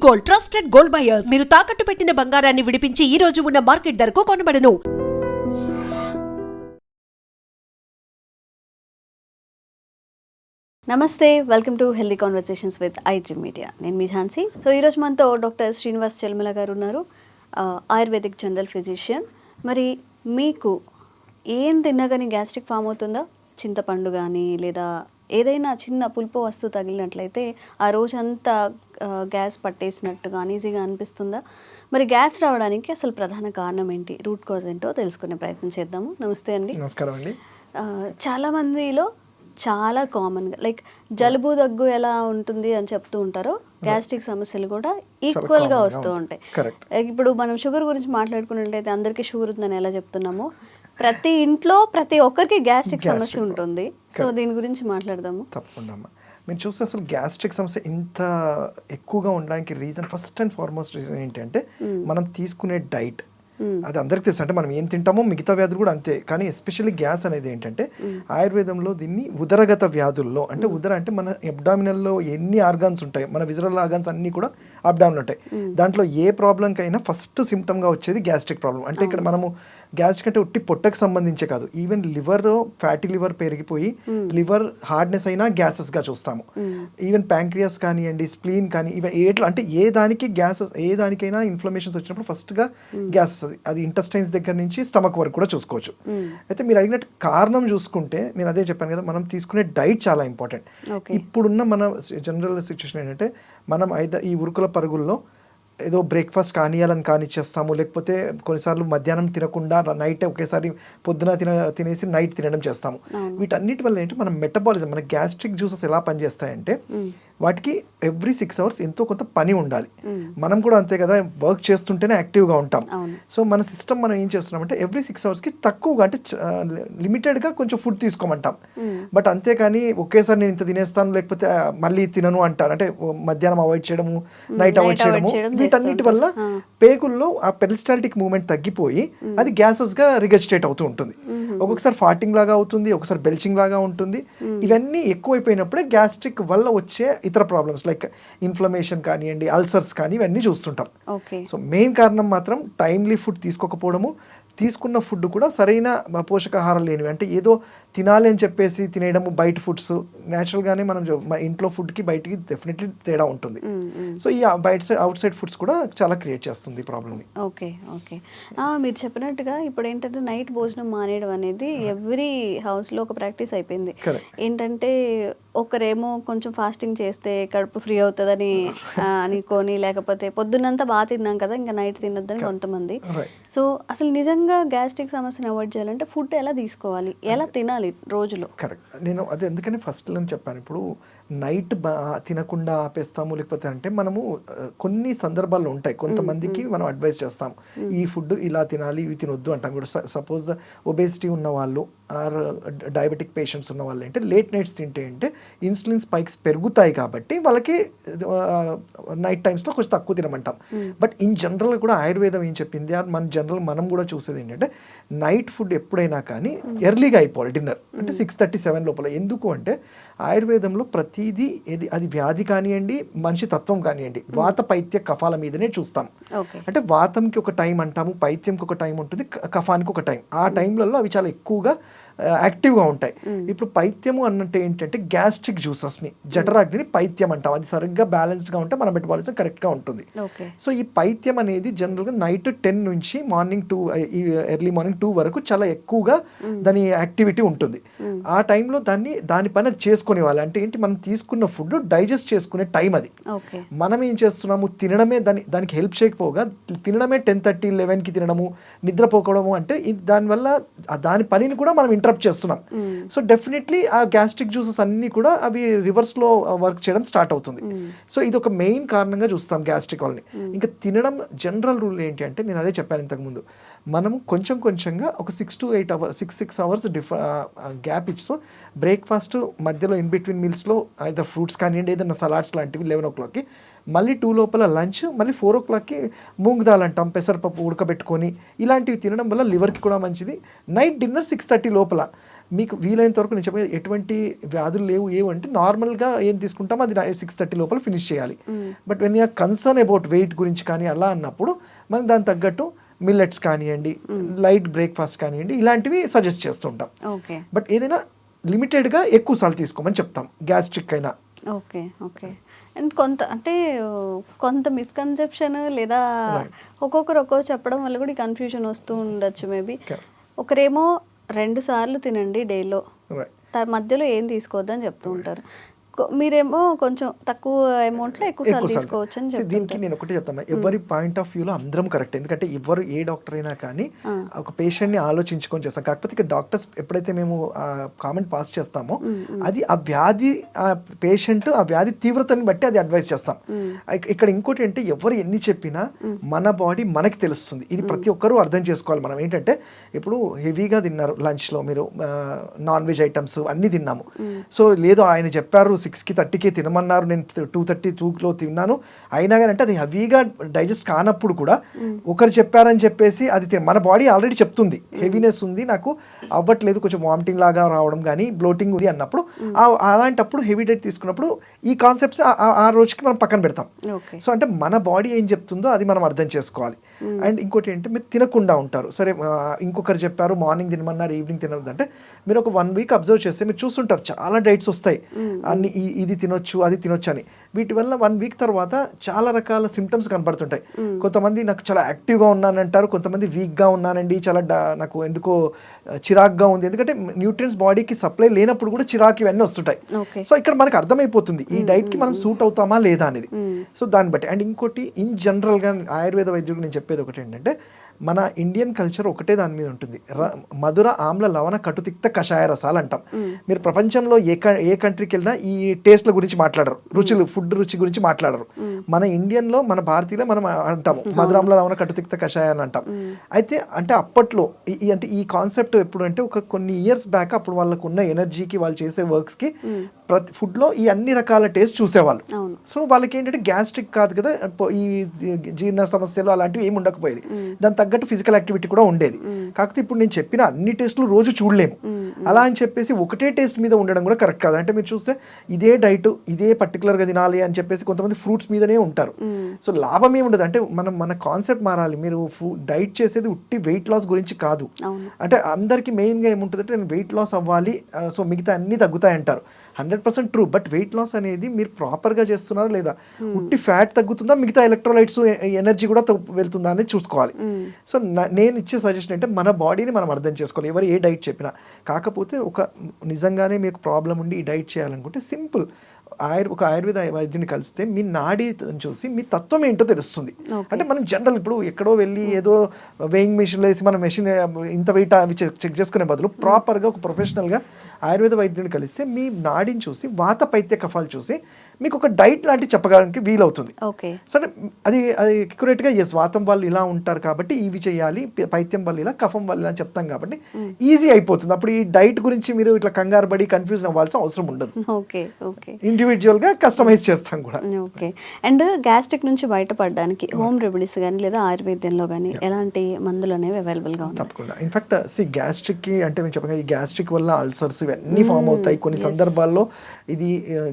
Gold, trusted gold buyers. మీరు తాకట్టు పెట్టిన బంగారాన్ని విడిపించి ఈ రోజు ఉన్న మార్కెట్ ధరకు కొనబడను. నమస్తే, welcome to healthy conversations with IG media. నేను మీ ఝాన్సీ. సో ఈరోజు మనతో డాక్టర్ శ్రీనివాస్ చెల్మల గారు ఉన్నారు, ఆయుర్వేదిక్ జనరల్ ఫిజిషియన్. మరి మీకు ఏం తిన్నా కానీ గ్యాస్ట్రిక్ ఫామ్ అవుతుందా? చింతపండు కానీ లేదా ఏదైనా చిన్న పులుపు వస్తువు తగిలినట్లయితే ఆ రోజంతా గ్యాస్ పట్టేసినట్టుగా అనీజీగా అనిపిస్తుందా? మరి గ్యాస్ రావడానికి అసలు ప్రధాన కారణం ఏంటి, రూట్ కాజ్ ఏంటో తెలుసుకునే ప్రయత్నం చేద్దాము. నమస్తే అండి. నమస్కారం అండి. చాలా మందిలో చాలా కామన్గా లైక్ జలుబు దగ్గు ఎలా ఉంటుంది అని చెప్తూ ఉంటారో, గ్యాస్ట్రిక్ సమస్యలు కూడా ఈక్వల్గా వస్తూ ఉంటాయి. ఇప్పుడు మనం షుగర్ గురించి మాట్లాడుకున్నట్లయితే అందరికీ షుగర్ ఉందని ఎలా చెప్తున్నామో, ప్రతి ఇంట్లో ప్రతి ఒక్కరికి గ్యాస్ట్రిక్ సమస్య ఉంటుంది. సో దీని గురించి మాట్లాడదాము. తప్పకుండా అమ్మా. మీరు చూస్తే అసలు గ్యాస్ట్రిక్ సమస్య ఇంత ఎక్కువగా ఉండడానికి reason, first and foremost reason ఏంటంటే మనం తీసుకునే డైట్. అది అందరికి తెలుసు, అంటే మనం ఏం తింటామో మిగతా వ్యాధులు కూడా అంతే. కానీ ఎస్పెషల్లీ గ్యాస్ అనేది ఏంటంటే ఆయుర్వేదంలో దీన్ని ఉదరగత వ్యాధుల్లో, అంటే ఉదర అంటే మన అబ్డామినల్లో ఎన్ని ఆర్గాన్స్ ఉంటాయి, మన విజరల్ ఆర్గాన్స్ అన్నీ కూడా అబ్డామినల్ ఉంటాయి. దాంట్లో ఏ ప్రాబ్లంకైనా ఫస్ట్ సిమ్టమ్గా వచ్చేది గ్యాస్ట్రిక్ ప్రాబ్లం. అంటే ఇక్కడ మనము గ్యాస్ట్రిక్ అంటే ఉట్టి పొట్టకు సంబంధించే కాదు, ఈవెన్ లివర్, ఫ్యాటీ లివర్ పెరిగిపోయి లివర్ హార్డ్నెస్ అయినా గ్యాసెస్గా చూస్తాము. ఈవెన్ ప్యాంక్రియాస్ కానివ్వండి, స్ప్లీన్ కానీ, ఈవెన్ అంటే ఏ దానికి గ్యాసెస్, ఏ దానికైనా ఇన్ఫ్లమేషన్స్ వచ్చినప్పుడు ఫస్ట్గా గ్యాస్ వస్తుంది. అది ఇంటెస్టైన్స్ దగ్గర నుంచి స్టమక్ వరకు కూడా చూసుకోవచ్చు. అయితే మీరు అడిగినట్టు కారణం చూసుకుంటే నేను అదే చెప్పాను కదా, మనం తీసుకునే డైట్ చాలా ఇంపార్టెంట్. ఇప్పుడున్న మన జనరల్ సిచ్యువేషన్ ఏంటంటే మనం ఈ ఉరుకుల పరుగుల్లో ఏదో బ్రేక్ఫాస్ట్ కానియాలని కానిచ్చేస్తాము, లేకపోతే కొన్నిసార్లు మధ్యాహ్నం తినకుండా నైట్ ఒకేసారి పొద్దున తినేసి నైట్ తినడం చేస్తాము. వీటన్నిటి వల్ల ఏంటి, మన మెటబాలిజం, మన గ్యాస్ట్రిక్ జ్యూసెస్ ఎలా పనిచేస్తాయంటే వాటికి ఎవ్రీ 6 hours ఎంతో కొంత పని ఉండాలి. మనం కూడా అంతే కదా, వర్క్ చేస్తుంటేనే యాక్టివ్గా ఉంటాం. సో మన సిస్టమ్ మనం ఏం చేస్తున్నామంటే ఎవ్రీ 6 hours తక్కువగా, అంటే లిమిటెడ్గా కొంచెం ఫుడ్ తీసుకోమంటాం. బట్ అంతేకాని ఒకేసారి నేను ఇంత తినేస్తాను లేకపోతే మళ్ళీ తినను అంటారు. అంటే మధ్యాహ్నం అవాయిడ్ చేయడము, నైట్ అవాయిడ్ చేయడము, వీటన్నిటి వల్ల పేగుల్లో ఆ పెరిస్టాల్టిక్ మూవ్మెంట్ తగ్గిపోయి అది గ్యాసెస్గా రిగజిటేట్ అవుతూ ఉంటుంది. ఒక్కొక్కసారి ఫార్టింగ్ లాగా అవుతుంది, ఒకసారి బెల్చింగ్ లాగా ఉంటుంది. ఇవన్నీ ఎక్కువైపోయినప్పుడే గ్యాస్ట్రిక్ వల్ల వచ్చే ఇతర ప్రాబ్లమ్స్ లైక్ ఇన్ఫ్లమేషన్ కానివ్వండి, అల్సర్స్ కానీ, ఇవన్నీ చూస్తుంటాం. సో మెయిన్ కారణం మాత్రం టైమ్లీ ఫుడ్ తీసుకోకపోవడము, తీసుకున్న ఫుడ్ కూడా సరైన పోషకాహారం లేనివి. అంటే ఏదో తినాలి అని చెప్పేసి తినేయడము, బయట ఫుడ్స్. న్యాచురల్గానే మనం ఇంట్లో ఫుడ్కి బయటికి డెఫినెట్లీ తేడా ఉంటుంది. సో ఈ అవుట్ సైడ్ ఫుడ్స్ కూడా చాలా క్రియేట్ చేస్తుంది ఈ ప్రాబ్లమ్ని. ఓకే ఓకే మీరు చెప్పినట్టుగా ఇప్పుడు ఏంటంటే నైట్ భోజనం మానేయడం అనేది ఎవ్రీ హౌస్లో ఒక ప్రాక్టీస్ అయిపోయింది. ఏంటంటే ఒకరేమో కొంచెం ఫాస్టింగ్ చేస్తే కడుపు ఫ్రీ అవుతుందని అనుకొని, లేకపోతే పొద్దున్నంతా బాగా తిన్నాం కదా ఇంకా నైట్ తినొద్దని కొంతమంది. సో అసలు నిజంగా గ్యాస్ట్రిక్ సమస్యను అవాయిడ్ చేయాలంటే ఫుడ్ ఎలా తీసుకోవాలి, ఎలా తినాలి రోజులో? కరెక్ట్. నేను అదే అందుకని ఫస్ట్ నేను చెప్పాను, ఇప్పుడు నైట్ తినకుండా ఆపేస్తాము లేకపోతే అంటే మనము కొన్ని సందర్భాల్లో ఉంటాయి, కొంతమందికి మనం అడ్వైస్ చేస్తాం ఈ ఫుడ్ ఇలా తినాలి, ఇవి తినొద్దు అంటాం కూడా. సపోజ్ ఒబేసిటీ ఉన్న వాళ్ళు ఆర్ డయాబెటిక్ పేషెంట్స్ ఉన్న వాళ్ళు అంటే లేట్ నైట్స్ తింటే అంటే ఇన్సులిన్ స్పైక్స్ పెరుగుతాయి కాబట్టి వాళ్ళకి నైట్ టైమ్స్లో కొంచెం తక్కువ తినమంటాం. బట్ ఇన్ జనరల్ కూడా ఆయుర్వేదం ఏం చెప్పింది, మనం కూడా చూసేది ఏంటంటే నైట్ ఫుడ్ ఎప్పుడైనా కానీ ఎర్లీగా అయిపోవాలి, డిన్నర్ అంటే 6:30, 7 లోపల. ఎందుకు అంటే ఆయుర్వేదంలో ప్రతిదీ అది వ్యాధి కానివ్వండి, మనిషి తత్వం కానివ్వండి, వాత పైత్య కఫాల మీదనే చూస్తాం. అంటే వాతంకి ఒక టైం అంటాము, పైత్యంకి ఒక టైం ఉంటుంది, కఫానికి ఒక టైం. ఆ టైంలలో అవి చాలా ఎక్కువగా యాక్టివ్గా ఉంటాయి. ఇప్పుడు పైత్యము అన్నట్టు ఏంటంటే గ్యాస్ట్రిక్ జ్యూసెస్ని, జఠరాగ్ని పైత్యం అంటాం. అది సరిగ్గా బ్యాలెన్స్డ్గా ఉంటే మన మెటబాలిజం కరెక్ట్గా ఉంటుంది. సో ఈ పైత్యం అనేది జనరల్గా నైట్ 10 నుంచి మార్నింగ్ 2, ఎర్లీ మార్నింగ్ 2 వరకు చాలా ఎక్కువగా దాని యాక్టివిటీ ఉంటుంది. ఆ టైంలో దాని పని అది చేసుకునేవాళ్ళు. అంటే ఏంటి, మనం తీసుకున్న ఫుడ్ డైజెస్ట్ చేసుకునే టైం అది. మనం ఏం చేస్తున్నాము, తినడమే దానికి హెల్ప్ చేయకపోగా తినడమే 10:30, 11కి తినడము, నిద్రపోకడము. అంటే దానివల్ల దాని పనిని కూడా మనం ఇంటరప్ట్ చేస్తున్నాం. సో డెఫినెట్లీ ఆ గ్యాస్ట్రిక్ జ్యూసెస్ అన్నీ కూడా అవి రివర్స్లో వర్క్ చేయడం స్టార్ట్ అవుతుంది. సో ఇది ఒక మెయిన్ కారణంగా చూస్తాం గ్యాస్ట్రిక్ వాళ్ళని. ఇంకా తినడం జనరల్ రూల్ ఏంటి అంటే నేను అదే చెప్పాను ఇంతకుముందు, మనము కొంచెంగా ఒక 6 hours గ్యాప్ ఇచ్చు. బ్రేక్ఫాస్ట్ మధ్యలో ఇన్ బిట్వీన్ మీల్స్లో అయితే ఫ్రూట్స్ కానివ్వండి, ఏదైనా సలాడ్స్ లాంటివి 11 o'clockకి, మళ్ళీ 2 లోపల లంచ్, మళ్ళీ 4 o'clockకి మూంగ్ దాల్ అంటాం, పెసరపప్పు ఉడకబెట్టుకొని, ఇలాంటివి తినడం వల్ల లివర్కి కూడా మంచిది. నైట్ డిన్నర్ 6:30 లోపల. మీకు వీలైనంత వరకు నేను చెప్పేది ఎటువంటి వ్యాధులు లేవు ఏవంటే నార్మల్గా ఏం తీసుకుంటామో అది 6:30 లోపల ఫినిష్ చేయాలి. But when you're concern about weight గురించి కానీ అలా అన్నప్పుడు మనం దానికి తగ్గట్టు మిల్లెట్స్ కానివ్వండి, లైట్ బ్రేక్ఫాస్ట్ కానివ్వండి, ఇలాంటివి సజెస్ట్ చేస్తుంటాం. బట్ ఏదైనా లిమిటెడ్గా ఎక్కువ సార్లు తీసుకోమని చెప్తాం, గ్యాస్ట్రిక్ అయినా. Okay okay. అండ్ కొంత మిస్కన్సెప్షన్ లేదా ఒక్కొక్కరు చెప్పడం వల్ల కూడా కన్ఫ్యూజన్ వస్తూ ఉండొచ్చు మేబీ. ఒకరేమో 2 సార్లు తినండి డేలో, మధ్యలో ఏం తీసుకోవద్దని చెప్తూ ఉంటారు. మీరేమో కొంచెం తక్కువ అమౌంట్లో ఎక్కువ సార్లు తీసుకోవచ్చు అని చెప్తారు. దీనికి నేను ఒకటి చెప్తాను, ఎవరి పాయింట్ ఆఫ్ వ్యూలో అందరం కరెక్ట్. ఎందుకంటే ఎవరు ఏ డాక్టర్ అయినా కానీ ఒక పేషెంట్ని ఆలోచించుకొని చేస్తాం. కాకపోతే ఇక్కడ డాక్టర్స్ ఎప్పుడైతే మేము కామెంట్ పాస్ చేస్తామో అది ఆ వ్యాధి, ఆ పేషెంట్ ఆ వ్యాధి తీవ్రతని బట్టి అది అడ్వైస్ చేస్తాం. ఇక్కడ ఇంకోటి అంటే ఎవరు ఎన్ని చెప్పినా మన బాడీ మనకి తెలుస్తుంది. ఇది ప్రతి ఒక్కరూ అర్థం చేసుకోవాలి. మనం ఏంటంటే ఇప్పుడు హెవీగా తిన్నారు లంచ్లో, మీరు నాన్ వెజ్ ఐటమ్స్ అన్నీ తిన్నాము. సో లేదు ఆయన చెప్పారు 6కి 30కి తినమన్నారు, నేను 2:32లో తిన్నాను, అయినా కానీ అంటే అది హెవీగా డైజెస్ట్ కానప్పుడు కూడా ఒకరు చెప్పారని చెప్పేసి అది మన బాడీ ఆల్రెడీ చెప్తుంది హెవీనెస్ ఉంది, నాకు అవ్వట్లేదు, కొంచెం వామిటింగ్ లాగా రావడం కానీ బ్లోటింగ్ ఉంది అన్నప్పుడు అలాంటప్పుడు హెవీ డైట్ తీసుకున్నప్పుడు ఈ కాన్సెప్ట్స్ ఆ రోజుకి మనం పక్కన పెడతాం. సో అంటే మన బాడీ ఏం చెప్తుందో అది మనం అర్థం చేసుకోవాలి. అండ్ ఇంకోటి ఏంటంటే మీరు తినకుండా ఉంటారు, సరే ఇంకొకరు చెప్పారు మార్నింగ్ తినమన్నారు ఈవినింగ్ తినవద్దు అంటే మీరు ఒక 1 వీక్ అబ్జర్వ్ చేస్తే మీరు చూస్తుంటారు చాలా డైట్స్ వస్తాయి, అన్ని ఇది తినొచ్చు అది తినొచ్చు అని. వీటి వల్ల 1 వీక్ తర్వాత చాలా రకాల సిమ్టమ్స్ కనపడుతుంటాయి. కొంతమంది నాకు చాలా యాక్టివ్గా ఉన్నానంటారు, కొంతమంది వీక్గా ఉన్నానండి, చాలా నాకు ఎందుకో చిరాక్గా ఉంది. ఎందుకంటే న్యూట్రియన్స్ బాడీకి సప్లై లేనప్పుడు కూడా చిరాకు ఇవన్నీ వస్తుంటాయి. సో ఇక్కడ మనకు అర్థమైపోతుంది ఈ డైట్కి మనం సూట్ అవుతామా లేదా అనేది. సో దాన్ని బట్టి. అండ్ ఇంకోటి ఇన్ జనరల్గా ఆయుర్వేద వైద్యుడికి నేను చెప్పేది ఒకటి ఏంటంటే మన ఇండియన్ కల్చర్ ఒకటే దాని మీద ఉంటుంది, మధుర ఆమ్ల లవణ కటుతిక్త కషాయ రసాలు అంటాం. మీరు ప్రపంచంలో ఏ కంట్రీకి వెళ్ళినా ఈ టేస్ట్ల గురించి మాట్లాడరు, రుచులు ఫుడ్ రుచి గురించి మాట్లాడరు. మన ఇండియన్లో మన భారతీయులో మనం అంటాము మధుర ఆమ్ల లవణ కటుతిక్త కషాయాన్ని అంటాం. అయితే అంటే అప్పట్లో అంటే ఈ కాన్సెప్ట్ ఎప్పుడు అంటే ఒక కొన్ని ఇయర్స్ బ్యాక్ అప్పుడు వాళ్ళకు ఉన్న ఎనర్జీకి వాళ్ళు చేసే వర్క్స్కి ప్రతి ఫుడ్లో ఈ అన్ని రకాల టేస్ట్ చూసేవాళ్ళు. సో వాళ్ళకి ఏంటంటే గ్యాస్ట్రిక్ కాదు కదా, ఈ జీర్ణ సమస్యలు అలాంటివి ఏమి ఉండకపోయేది, దాని తగ్గట్టు ఫిజికల్ యాక్టివిటీ కూడా ఉండేది. కాకపోతే ఇప్పుడు నేను చెప్పిన అన్ని టేస్టులు రోజు చూడలేము. అలా అని చెప్పేసి ఒకటే టేస్ట్ మీద ఉండడం కూడా కరెక్ట్ కాదు. అంటే మీరు చూస్తే ఇదే డైట్ ఇదే పర్టికులర్గా తినాలి అని చెప్పేసి కొంతమంది ఫ్రూట్స్ మీదనే ఉంటారు. సో లాభం ఏముండదు. అంటే మన కాన్సెప్ట్ మారాలి. మీరు డైట్ చేసేది ఉట్టి వెయిట్ లాస్ గురించి కాదు. అంటే అందరికీ మెయిన్గా ఏముంటుంది అంటే నేను వెయిట్ లాస్ అవ్వాలి, సో మిగతా అన్నీ తగ్గుతాయంటారు. 100% ట్రూ. బట్ వెయిట్ లాస్ అనేది మీరు ప్రాపర్గా చేస్తున్నారా లేదా, ఉట్టి ఫ్యాట్ తగ్గుతుందా, మిగతా ఎలక్ట్రోలైట్స్ ఎనర్జీ కూడా వెళ్తుందా అనేది చూసుకోవాలి. సో నేను ఇచ్చే సజెషన్ అంటే మన బాడీని మనం అర్థం చేసుకోవాలి, ఎవరు ఏ డైట్ చెప్పినా. కాకపోతే ఒక నిజంగానే మీకు ప్రాబ్లం ఉండి ఈ డైట్ చేయాలనుకుంటే సింపుల్, ఒక ఆయుర్వేద వైద్యుని కలిస్తే మీ నాడీ చూసి మీ తత్వం ఏంటో తెలుస్తుంది. అంటే మనం జనరల్ ఇప్పుడు ఎక్కడో వెళ్ళి ఏదో వెయింగ్ మెషిన్లో వేసి మన మెషిన్ ఇంత వెయిట్ అవి చెక్ చేసుకునే బదులు ప్రాపర్గా ఒక ప్రొఫెషనల్గా ఆయుర్వేద వైద్యుని కలిస్తే మీ నాడిని చూసి వాత పైత్య కఫాలు చూసి మీకు ఒక డైట్ లాంటివి చెప్పడానికి వీలవుతుంది. సరే అది అక్యురేట్గా ఎస్ వాతం వాళ్ళు ఇలా ఉంటారు కాబట్టి ఇవి చేయాలి, పైత్యం వాళ్ళు ఇలా, కఫం వాళ్ళు ఇలా చెప్తాం కాబట్టి ఈజీ అయిపోతుంది. అప్పుడు ఈ డైట్ గురించి మీరు ఇట్లా కంగారు పడి కన్ఫ్యూజన్ అవ్వాల్సిన అవసరం ఉండదు. ఇండివిజువల్గా కస్టమైజ్ చేస్తాం కూడా. ఓకే. అండ్ గ్యాస్ట్రిక్ నుంచి బయటపడడానికి హోమ్ రెమెడీస్ కానీ లేదా ఆయుర్వేదంలో కానీ ఎలాంటి మందులు అనేవి అవైలబుల్గా ఉన్నాయి? తప్పకుండా. ఇన్ఫాక్ట్ గ్యాస్ట్రిక్కి అంటే మేము చెప్పగా ఈ గ్యాస్ట్రిక్ వల్ల అల్సర్స్ ఇవన్నీ ఫామ్ అవుతాయి. కొన్ని సందర్భాల్లో ఇది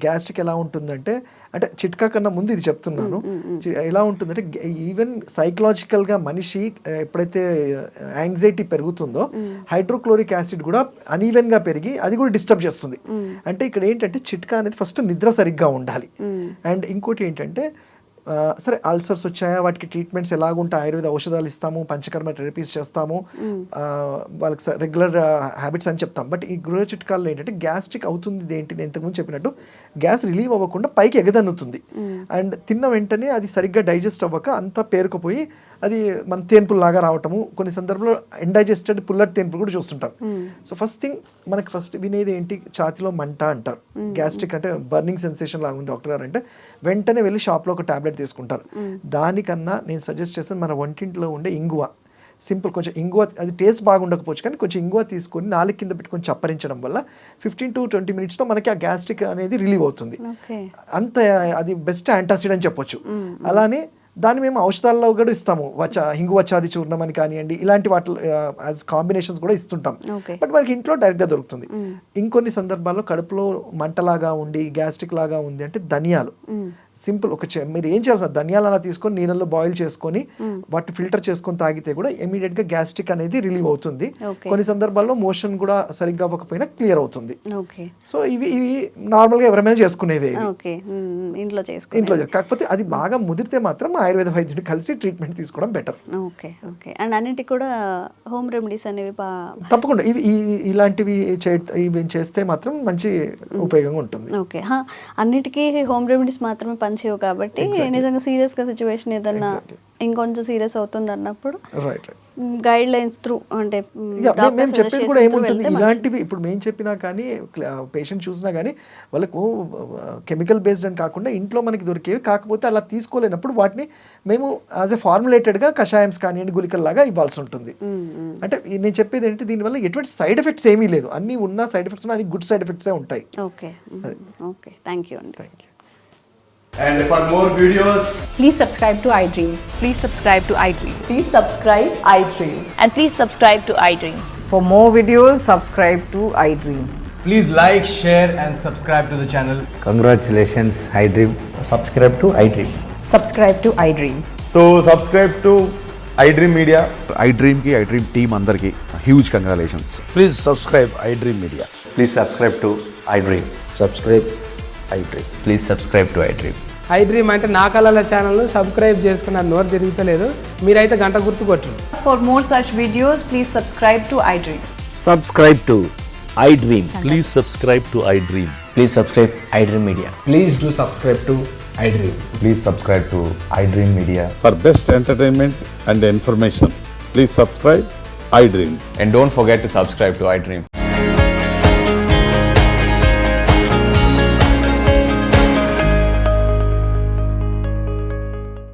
గ్యాస్ట్రిక్ ఎలా ఉంటుందంటే, అంటే చిట్కా కన్నా ముందు ఇది చెప్తున్నాను, ఎలా ఉంటుందంటే ఈవెన్ సైకలాజికల్గా మనిషి ఎప్పుడైతే యాంగ్జైటీ పెరుగుతుందో హైడ్రోక్లోరిక్ యాసిడ్ కూడా అనీవెన్గా పెరిగి అది కూడా డిస్టర్బ్ చేస్తుంది. అంటే ఇక్కడ ఏంటంటే చిట్కా అనేది ఫస్ట్ నిద్ర సరిగ్గా ఉండాలి. అండ్ ఇంకోటి ఏంటంటే సరే అల్సర్స్ వచ్చాయా, వాటికి ట్రీట్మెంట్స్ ఎలాగుంటాయి, ఆయుర్వేద ఔషధాలు ఇస్తాము, పంచకర్మ థెరపీస్ చేస్తాము, వాళ్ళకి రెగ్యులర్ హ్యాబిట్స్ అని చెప్తాం. బట్ ఈ గృహ చిట్కాల్లో ఏంటంటే గ్యాస్ట్రిక్ అవుతుంది ఏంటి, నేను ఇంతకుముందు చెప్పినట్టు గ్యాస్ రిలీవ్ అవ్వకుండా పైకి ఎగదన్నుతుంది. అండ్ తిన్న వెంటనే అది సరిగ్గా డైజెస్ట్ అవ్వక అంతా పేరుకుపోయి అది మన తేన్పుల్లాగా రావటము, కొన్ని సందర్భంలో ఇండైజెస్టెడ్ పుల్లటి తేన్పులు కూడా చూస్తుంటాం. సో ఫస్ట్ థింగ్ మనకి ఫస్ట్ వినేది ఏంటి, ఛాతిలో మంట అంటారు. గ్యాస్ట్రిక్ అంటే బర్నింగ్ సెన్సేషన్ లాగా ఉంది డాక్టర్ గారు అంటే వెంటనే వెళ్ళి షాప్లో ఒక టాబ్లెట్ తీసుకుంటారు. దానికన్నా నేను సజెస్ట్ చేస్తాను మన వంటింట్లో ఉండే ఇంగువ, సింపుల్ కొంచెం ఇంగువ, అది టేస్ట్ బాగుండకపోవచ్చు కానీ కొంచెం ఇంగువ తీసుకొని నాలుగు కింద పెట్టుకొని చప్పరించడం వల్ల 15 to 20 minutesలో మనకి ఆ గ్యాస్ట్రిక్ అనేది రిలీవ్ అవుతుంది. అంత అది బెస్ట్ యాంటాసిడ్ అని చెప్పొచ్చు. అలానే దాన్ని మేము ఔషధాల్లో కూడా ఇస్తాము, హింగు వచ్చాది చూర్ణం అని కానివ్వండి, ఇలాంటి వాటి యాజ్ కాంబినేషన్స్ కూడా ఇస్తుంటాం. ఓకే. బట్ మనకి ఇంట్లో డైరెక్ట్గా దొరుకుతుంది. ఇంకొన్ని సందర్భాల్లో కడుపులో మంటలాగా ఉండి గ్యాస్ట్రిక్ లాగా ఉంది అంటే ధనియాలు సింపుల్ మీరు ఏం చేయాల్సిన ధనియాలు అలా తీసుకొని నీళ్ళలో బాయిల్ చేసుకొని వాటి ఫిల్టర్ చేసుకొని తాగితే కూడా ఇమీడియట్ గా గ్యాస్ట్రిక్ అనేది రిలీవ్ అవుతుంది. కొన్ని సందర్భాల్లో మోషన్ కూడా సరిగ్గా అవ్వకపోయినా క్లియర్ అవుతుంది. సో ఇవి నార్మల్ గా ఎవరైనా చేసుకునేవి ఇంట్లో. కాకపోతే అది బాగా ముదిరితే మాత్రం ఆయుర్వేద వైద్యుని కలిసి ట్రీట్మెంట్ తీసుకోవడం బెటర్. అండ్ అన్నిటికీ కూడా హోమ్ రెమెడీస్ అనేవి తప్పకుండా ఇలాంటివి చేస్తే మాత్రం మంచి ఉపయోగంగా ఉంటుంది. ఓకే, అన్నిటికీ హోమ్ రెమెడీస్ మాత్రమే పనిచేయవు కాబట్టి నిజంగా సీరియస్ గా సిచ్యువేషన్ ఏదన్నా ఇంకొంచెం సీరియస్ అవుతుంది అన్నప్పుడు గైడ్ లైన్స్ త్రూ అంటే మేము చెప్పేది కూడా ఏముంటుంది, ఇలాంటివి ఇప్పుడు మేము చెప్పినా కానీ పేషెంట్ చూసినా కానీ వాళ్ళకు కెమికల్ బేస్డ్ అని కాకుండా ఇంట్లో మనకి దొరికేవి, కాకపోతే అలా తీసుకోలేనప్పుడు వాటిని మేము యాజ్ ఎ ఫార్ములేటెడ్గా కషాయమ్స్ కానివ్వండి గుళికల్లాగా ఇవ్వాల్సి ఉంటుంది. అంటే నేను చెప్పేది ఏంటి, దీనివల్ల ఎటువంటి సైడ్ ఎఫెక్ట్స్ ఏమీ లేదు, అన్ని ఉన్న సైడ్ ఎఫెక్ట్స్ అన్ని గుడ్ సైడ్ ఎఫెక్ట్సే ఉంటాయి. ఓకే, థ్యాంక్ యూ అండి. Thank you. And for more videos, Please subscribe to iDream. Please subscribe to iDream. Please subscribe iDream. And please subscribe to iDream. For more videos, subscribe to iDream. please like, share and subscribe to the channel. Congratulations, iDream. Subscribe to iDream. Subscribe to iDream. So subscribe to iDream Media. iDream team andarki huge congratulations. Please subscribe iDream Media. Please subscribe to iDream. Subscribe iDream. Please subscribe to iDream. iDream అంటే నా కళల ఛానల్ను subscribe చేసుకున్న నోరు తిరుగుతలేదు, మీరైతే గంట గుర్తు కొట్టండి. For more such videos, please subscribe to iDream. Subscribe to iDream. Please subscribe to iDream. Please subscribe iDream Media. Please do subscribe to iDream. Please subscribe to iDream Media. For best entertainment and information, please subscribe iDream. And don't forget to subscribe to iDream.